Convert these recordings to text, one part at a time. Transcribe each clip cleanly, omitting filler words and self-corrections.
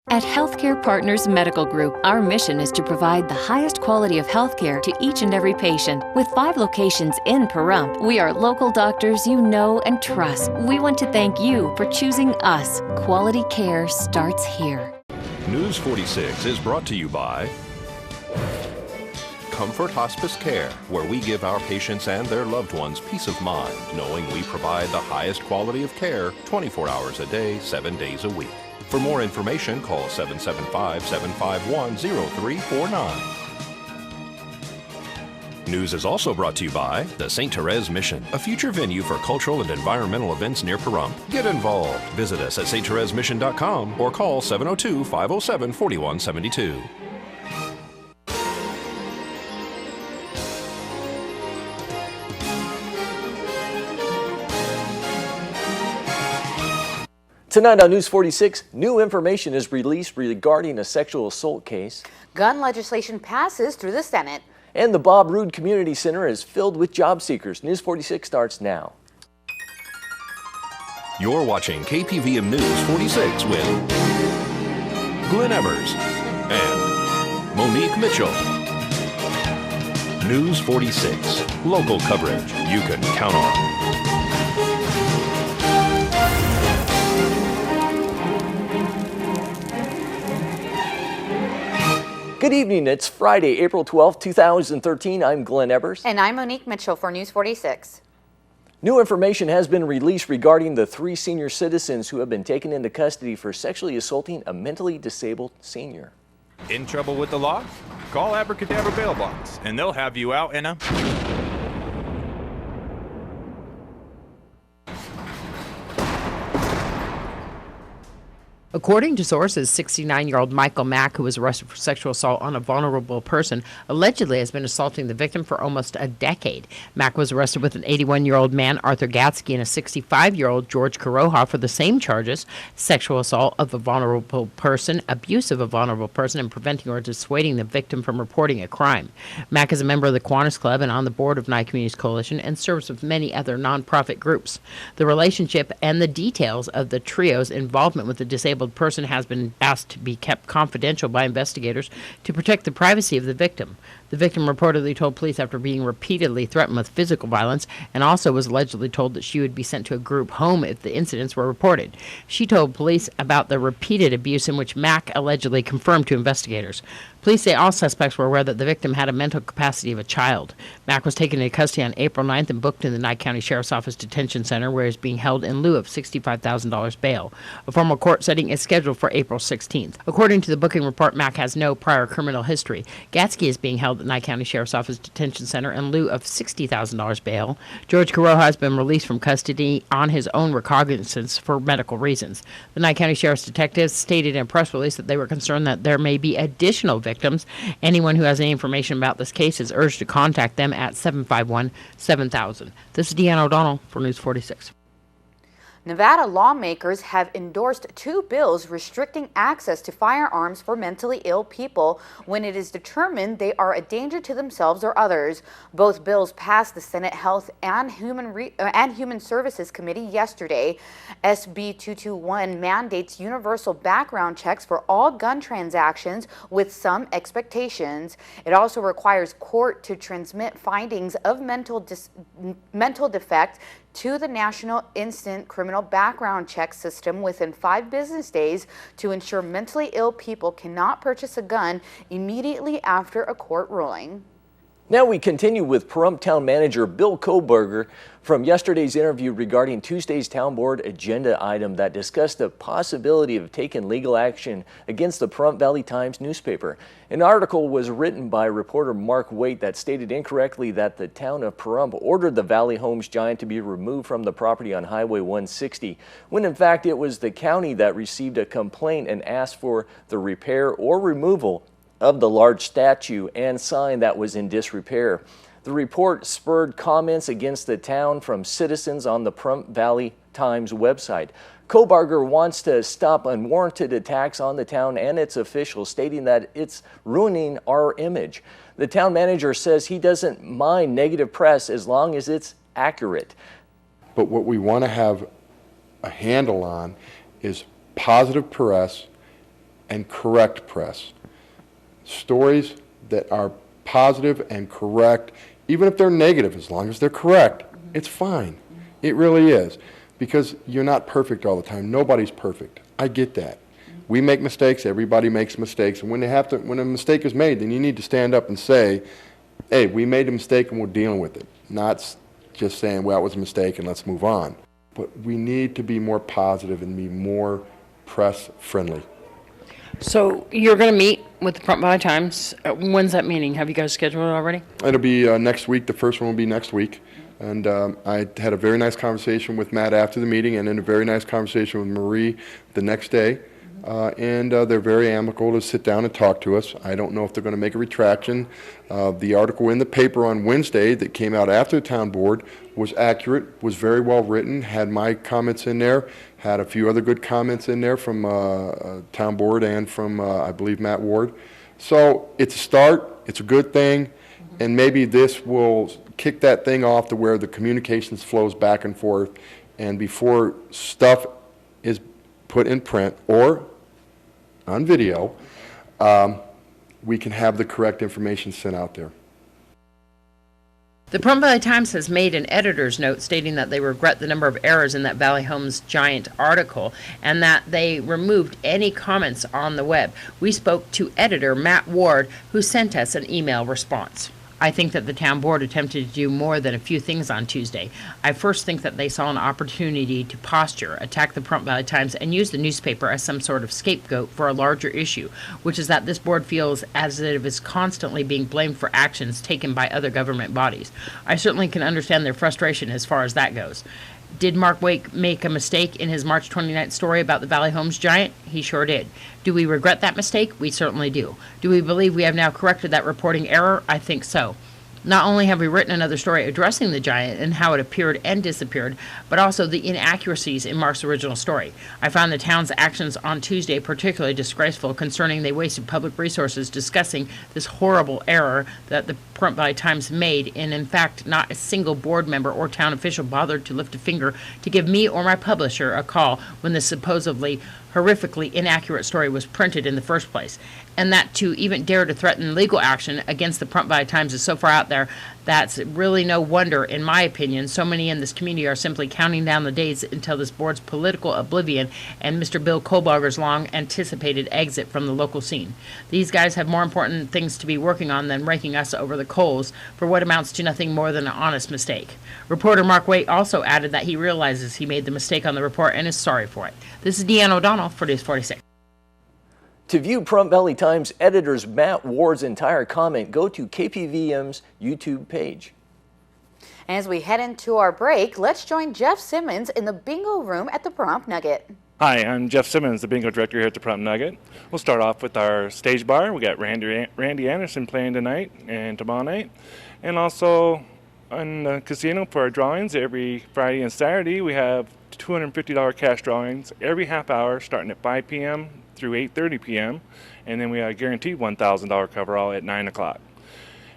At Healthcare Partners Medical Group, our mission is to provide the highest quality of healthcare to each and every patient. With 5 locations in Pahrump, we are local doctors you know and trust. We want to thank you for choosing us. Quality care starts here. News 46 is brought to you by Comfort Hospice Care, where we give our patients and their loved ones peace of mind, knowing we provide the highest quality of care 24 hours a day, 7 days a week. For more information, call 775-751-0349. News is also brought to you by the St. Therese Mission, a future venue for cultural and environmental events near Pahrump. Get involved. Visit us at sttheresemission.com or call 702-507-4172. Tonight on News 46, new information is released regarding a sexual assault case. Gun legislation passes through the Senate. And the Bob Roode Community Center is filled with job seekers. News 46 starts now. You're watching KPVM News 46 with Glenn Evers and Monique Mitchell. News 46, local coverage you can count on. Good evening. It's Friday, April 12, 2013. I'm Glenn Evers. And I'm Monique Mitchell for News 46. New information has been released regarding the 3 senior citizens who have been taken into custody for sexually assaulting a mentally disabled senior. In trouble with the law? Call Abracadabra Bail Bonds, and they'll have you out in a... According to sources, 69-year-old Michael Mack, who was arrested for sexual assault on a vulnerable person, allegedly has been assaulting the victim for almost a decade. Mack was arrested with an 81-year-old man, Arthur Gatsky, and a 65-year-old George Caroha for the same charges: sexual assault of a vulnerable person, abuse of a vulnerable person, and preventing or dissuading the victim from reporting a crime. Mack is a member of the Kiwanis Club and on the board of Nye Communities Coalition and serves with many other nonprofit groups. The relationship and the details of the trio's involvement with the disabled person has been asked to be kept confidential by investigators to protect the privacy of the victim. The victim reportedly told police after being repeatedly threatened with physical violence, and also was allegedly told that she would be sent to a group home if the incidents were reported. She told police about the repeated abuse, in which Mack allegedly confirmed to investigators. Police say all suspects were aware that the victim had a mental capacity of a child. Mack was taken into custody on April 9th and booked in the Nye County Sheriff's Office Detention Center, where he is being held in lieu of $65,000 bail. A formal court setting is scheduled for April 16th. According to the booking report, Mack has no prior criminal history. Gatsky is being held at Nye County Sheriff's Office Detention Center in lieu of $60,000 bail. George Caroha has been released from custody on his own recognizance for medical reasons. The Nye County Sheriff's detectives stated in a press release that they were concerned that there may be additional victims. Anyone who has any information about this case is urged to contact them at 751-7000. This is Deanna O'Donnell for News 46. Nevada lawmakers have endorsed 2 bills restricting access to firearms for mentally ill people when it is determined they are a danger to themselves or others. Both bills passed the Senate Health and Human Services Committee yesterday. SB 221 mandates universal background checks for all gun transactions with some expectations. It also requires court to transmit findings of mental defect to the National Instant Criminal Background Check System within 5 business days to ensure mentally ill people cannot purchase a gun immediately after a court ruling. Now we continue with Pahrump Town Manager Bill Koberger from yesterday's interview regarding Tuesday's Town Board agenda item that discussed the possibility of taking legal action against the Pahrump Valley Times newspaper. An article was written by reporter Mark Waite that stated incorrectly that the town of Pahrump ordered the Valley Homes giant to be removed from the property on Highway 160, when in fact it was the county that received a complaint and asked for the repair or removal of the large statue and sign that was in disrepair. The report spurred comments against the town from citizens on the Pahrump Valley Times website. Koberger wants to stop unwarranted attacks on the town and its officials, stating that it's ruining our image. The town manager says he doesn't mind negative press as long as it's accurate. But what we want to have a handle on is positive press and correct press. Stories that are positive and correct, even if they're negative, as long as they're correct, it's fine. It really is. Because you're not perfect all the time. Nobody's perfect. I get that. We make mistakes. Everybody makes mistakes. And when a mistake is made, then you need to stand up and say, hey, we made a mistake and we're dealing with it. Not just saying, well, it was a mistake and let's move on. But we need to be more positive and be more press friendly. So you're going to meet with the Pahrump Valley Times. When's that meeting? Have you guys scheduled it already? It'll be next week. The first one will be next week. And I had a very nice conversation with Matt after the meeting, and then a very nice conversation with Marie the next day. And they're very amicable to sit down and talk to us. I don't know if they're going to make a retraction. The article in the paper on Wednesday that came out after the town board was accurate, was very well written, had my comments in there, had a few other good comments in there from town board and from, I believe, Matt Ward. So it's a start. It's a good thing. And maybe this will kick that thing off to where the communications flows back and forth, and before stuff is put in print or on video, we can have the correct information sent out there. The Pahrump Valley Times has made an editor's note stating that they regret the number of errors in that Valley Homes Giant article and that they removed any comments on the web. We spoke to editor Matt Ward, who sent us an email response. I think that the town board attempted to do more than a few things on Tuesday. I first think that they saw an opportunity to posture, attack the Pahrump Valley Times, and use the newspaper as some sort of scapegoat for a larger issue, which is that this board feels as if it is constantly being blamed for actions taken by other government bodies. I certainly can understand their frustration as far as that goes. Did Mark Wake make a mistake in his March 29th story about the Valley Homes Giant? He sure did. Do we regret that mistake? We certainly do. Do we believe we have now corrected that reporting error? I think so. Not only have we written another story addressing the giant and how it appeared and disappeared, but also the inaccuracies in Mark's original story. I found the town's actions on Tuesday particularly disgraceful, concerning they wasted public resources discussing this horrible error that the Pahrump Valley Times made, and in fact not a single board member or town official bothered to lift a finger to give me or my publisher a call when the supposedly horrifically inaccurate story was printed in the first place. And that to even dare to threaten legal action against the Pahrump Valley Times is so far out there, that's really no wonder, in my opinion. So many in this community are simply counting down the days until this board's political oblivion and Mr. Bill Kohlbarger's long-anticipated exit from the local scene. These guys have more important things to be working on than raking us over the coals for what amounts to nothing more than an honest mistake. Reporter Mark Waite also added that he realizes he made the mistake on the report and is sorry for it. This is Deanne O'Donnell for News 46. To view Pahrump Valley Times editor's Matt Ward's entire comment, go to KPVM's YouTube page. As we head into our break, let's join Jeff Simmons in the bingo room at the Pahrump Nugget. Hi, I'm Jeff Simmons, the bingo director here at the Pahrump Nugget. We'll start off with our stage bar. We got Randy Anderson playing tonight and tomorrow night. And also on the casino for our drawings every Friday and Saturday, we have $250 cash drawings every half hour starting at 5 p.m. through 8:30 p.m. And then we have a guaranteed $1,000 coverall at 9 o'clock.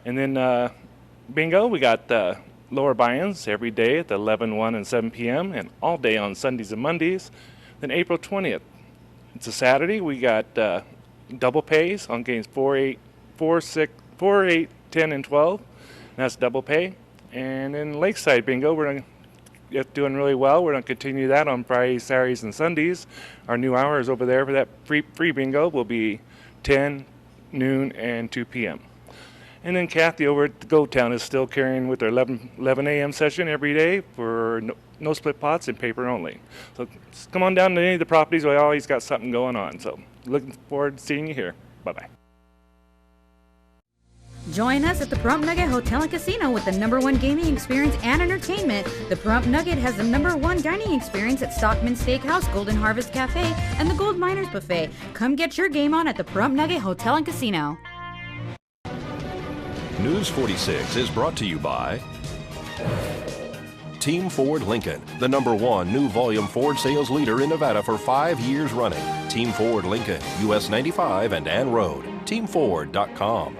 And then bingo, we got lower buy-ins every day at 11, 1, and 7 p.m. and all day on Sundays and Mondays. Then April 20th, it's a Saturday, we got double pays on games 4, 8, 10, and 12. And that's double pay. And then Lakeside Bingo, we're doing really well. We're going to continue that on Fridays, Saturdays, and Sundays. Our new hours over there for that free bingo will be 10, noon, and 2 p.m. And then Kathy over at the Go Town is still carrying with their 11 a.m. session every day for no split pots and paper only. So come on down to any of the properties. We always got something going on. So looking forward to seeing you here. Bye-bye. Join us at the Pahrump Nugget Hotel and Casino with the #1 gaming experience and entertainment. The Pahrump Nugget has the #1 dining experience at Stockman Steakhouse, Golden Harvest Cafe, and the Gold Miners Buffet. Come get your game on at the Pahrump Nugget Hotel and Casino. News 46 is brought to you by Team Ford Lincoln, the #1 new volume Ford sales leader in Nevada for 5 years running. Team Ford Lincoln, US 95 and Ann Road. TeamFord.com.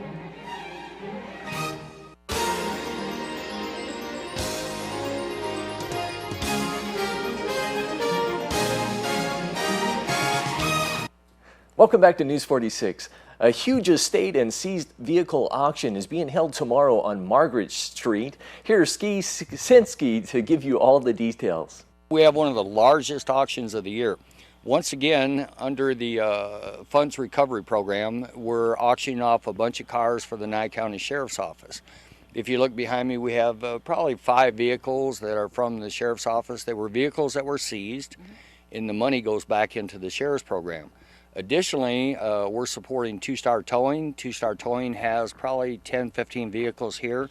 Welcome back to News 46. A huge estate and seized vehicle auction is being held tomorrow on Margaret Street. Here's Ski Sinski to give you all the details. We have one of the largest auctions of the year. Once again, under the Funds Recovery Program, we're auctioning off a bunch of cars for the Nye County Sheriff's Office. If you look behind me, we have probably 5 vehicles that are from the Sheriff's Office. They were vehicles that were seized, and the money goes back into the Sheriff's Program. Additionally, we're supporting Two Star Towing. Two Star Towing has probably 10, 15 vehicles here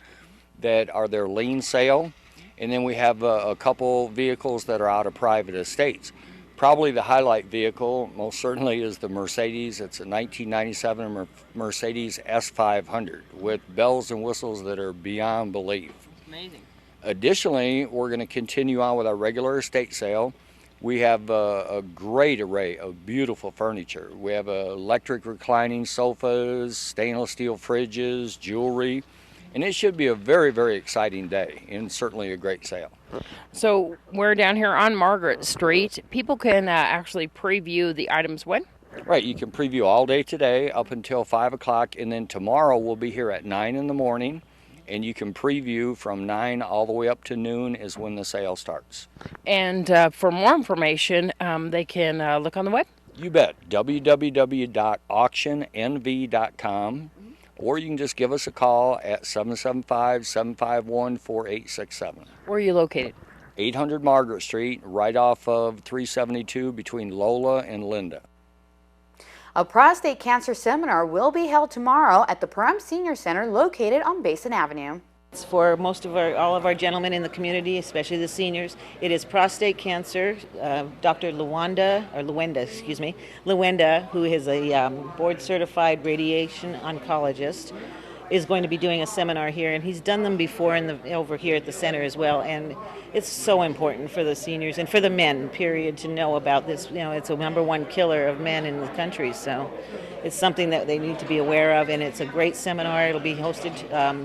that are their lien sale. And then we have a couple vehicles that are out of private estates. Probably the highlight vehicle, most certainly, is the Mercedes. It's a 1997 Mercedes S500 with bells and whistles that are beyond belief. Amazing. Additionally, we're going to continue on with our regular estate sale. We have a great array of beautiful furniture. We have electric reclining sofas, stainless steel fridges, jewelry, and it should be a very, very exciting day and certainly a great sale. So we're down here on Margaret Street. People can actually preview the items when? Right, you can preview all day today up until 5 o'clock, and then tomorrow we'll be here at 9 in the morning. And you can preview from 9 all the way up to noon is when the sale starts. And for more information, they can look on the web? You bet. www.auctionnv.com, or you can just give us a call at 775-751-4867. Where are you located? 800 Margaret Street, right off of 372 between Lola and Linda. A prostate cancer seminar will be held tomorrow at the Pahrump Senior Center located on Basin Avenue. It's for all of our gentlemen in the community, especially the seniors. It is prostate cancer. Dr. Luenda, who is a board-certified radiation oncologist, is going to be doing a seminar here, and he's done them before over here at the center as well. And it's so important for the seniors and for the men, period, to know about this. You know, it's a #1 killer of men in the country, so it's something that they need to be aware of. And it's a great seminar. It'll be hosted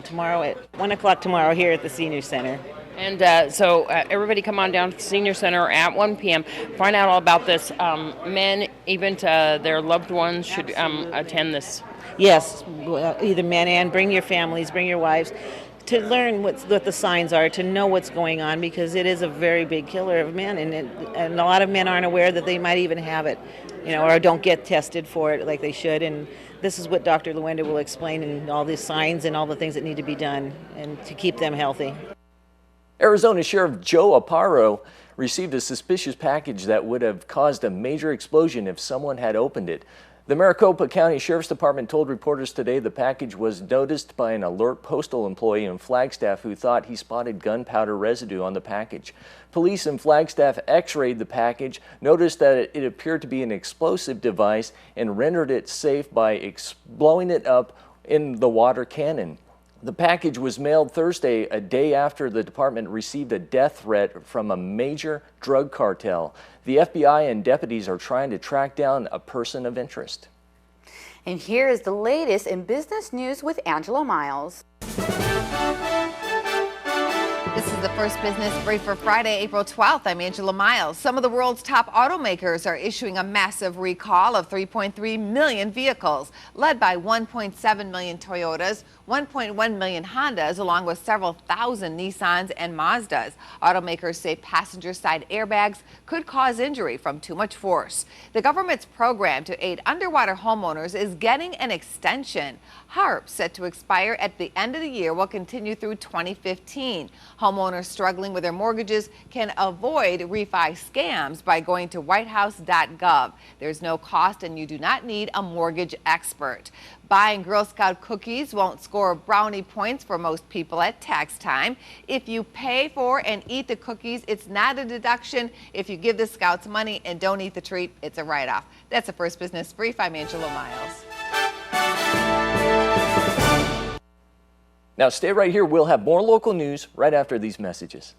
tomorrow at 1 o'clock tomorrow here at the Senior Center. And so everybody come on down to the Senior Center at 1 p.m. Find out all about this. Men, even to their loved ones, should attend this. Yes, either men and bring your families, bring your wives, to learn what the signs are, to know what's going on, because it is a very big killer of men, and a lot of men aren't aware that they might even have it, or don't get tested for it like they should. And this is what Dr. Luenda will explain, and all the signs and all the things that need to be done and to keep them healthy. Arizona Sheriff Joe Aparo received a suspicious package that would have caused a major explosion if someone had opened it. The Maricopa County Sheriff's Department told reporters today the package was noticed by an alert postal employee in Flagstaff who thought he spotted gunpowder residue on the package. Police in Flagstaff x-rayed the package, noticed that it appeared to be an explosive device, and rendered it safe by blowing it up in the water cannon. The package was mailed Thursday, a day after the department received a death threat from a major drug cartel. The FBI and deputies are trying to track down a person of interest. And here is the latest in business news with Angela Miles. This is the First Business Brief for Friday, April 12th. I'm Angela Miles. Some of the world's top automakers are issuing a massive recall of 3.3 million vehicles, led by 1.7 million Toyotas, 1.1 million Hondas, along with several thousand Nissans and Mazdas. Automakers say passenger side airbags could cause injury from too much force. The government's program to aid underwater homeowners is getting an extension. HARP, set to expire at the end of the year, will continue through 2015. Homeowners struggling with their mortgages can avoid refi scams by going to whitehouse.gov. There's no cost and you do not need a mortgage expert. Buying Girl Scout cookies won't score brownie points for most people at tax time. If you pay for and eat the cookies, it's not a deduction. If you give the Scouts money and don't eat the treat, it's a write-off. That's the First Business Brief. I'm Angela Miles. Now stay right here. We'll have more local news right after these messages.